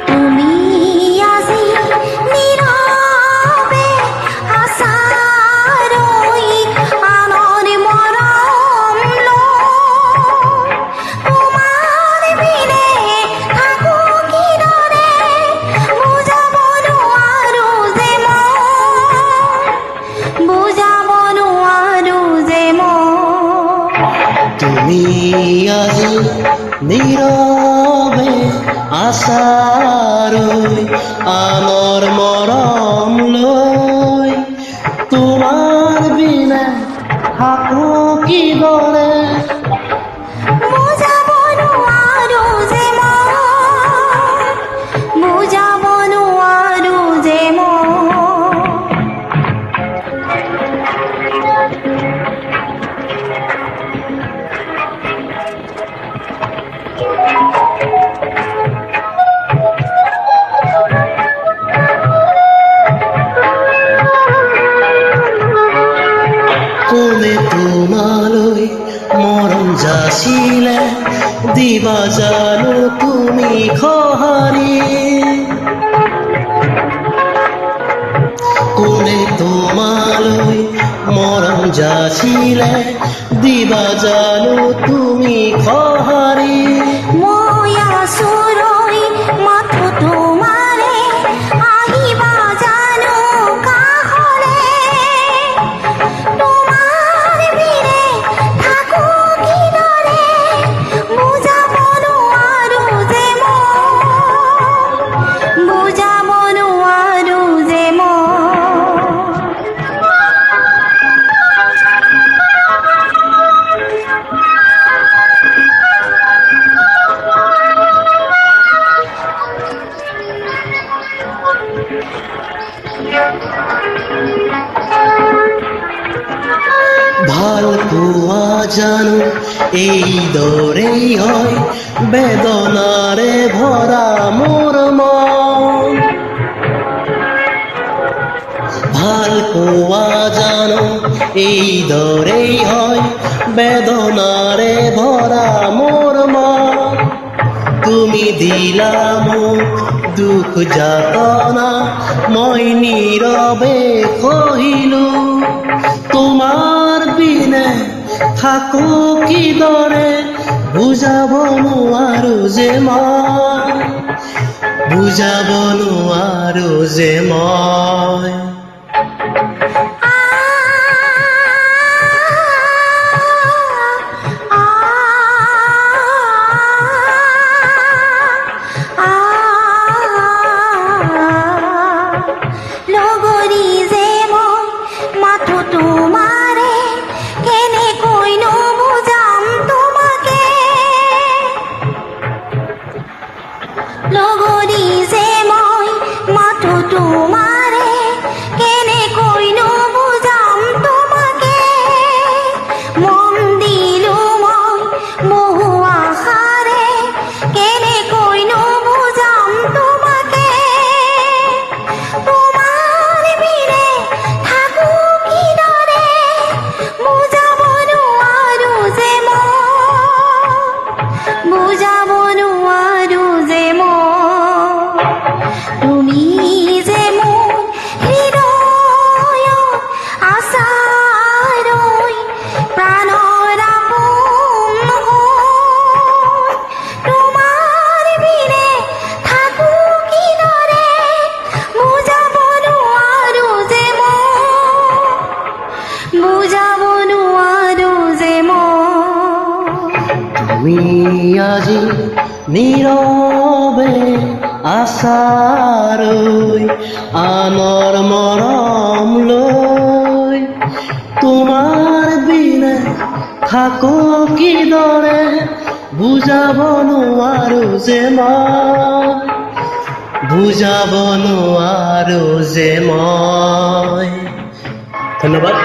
তুমি আজি নীৰবে আশাৰই আনৰ মৰম লয়, তোমাৰ বিনে থাকো কিদৰে বুঝাব নোৱাৰো যে বুঝাব নোৱাৰো যে তুমি আজি নীৰবে আশাৰই আনৰ মৰম লয়, তোমাৰ বিনা থাকো কিদৰে বুঝাব নোৱাৰো যে বুঝাব নোৱাৰো যে কোনে তোমালৈ মৰম যাচিলে দিবা জানো তুমি খহাৰি, কোনে তোমালৈ মৰম যাচিলে দিবা জানো তুমি খহাৰি। মই আছো ৰৈ মাথো তোমাৰে আহিবা জানো কাষলে, তোমাৰ বিনে থাকো কিদৰে বুজাব নোৱাৰো যে বুজাব নোৱাৰো যে ভাল পোৱা জানো এইদৰেই হয় বেদনাৰে ভৰা মোৰ মন, ভাল পোৱা জানো এইদৰেই হয় বেদনাৰে ভৰা মোৰ মন। তুমি দিলা মোক দুখ যাতনা মই নীৰৱে সহিলো, তোমাৰ বিনে থাকো কিদৰে বুজাব নোৱাৰো যে বুজাব নোৱাৰো যে মই। লগৰী যে মই মাথো তোমাৰে কেনেকৈনো বুজাম তোমাকে, লগৰী যে মই মাথো তোমাৰে কেনেকৈনো বুজাম তোমাকে, মন দিলো মই বহু আশাৰে কেনেকৈনো বুজাম তোমাকে, তোমাৰ বিনে থাকো কিদৰে বুজাব নোৱাৰো যে বুজাব নোৱাৰো যে তুমি যে মোৰ হৃদয়ত আশাৰৈ প্ৰাণৰ আপোন হৈ, তোমাৰ বিনে থাকো কিদৰে বুজাব নোৱাৰো যে বুজাব নোৱাৰো যে তুমি আজি নীৰৱে আশাৰৈ আনৰ মৰম লৈ, তোমাৰ বিনে থাকো কিদৰে বুজাব নোৱাৰো যে বুজাব নোৱাৰো যে মই। ধন্যবাদ।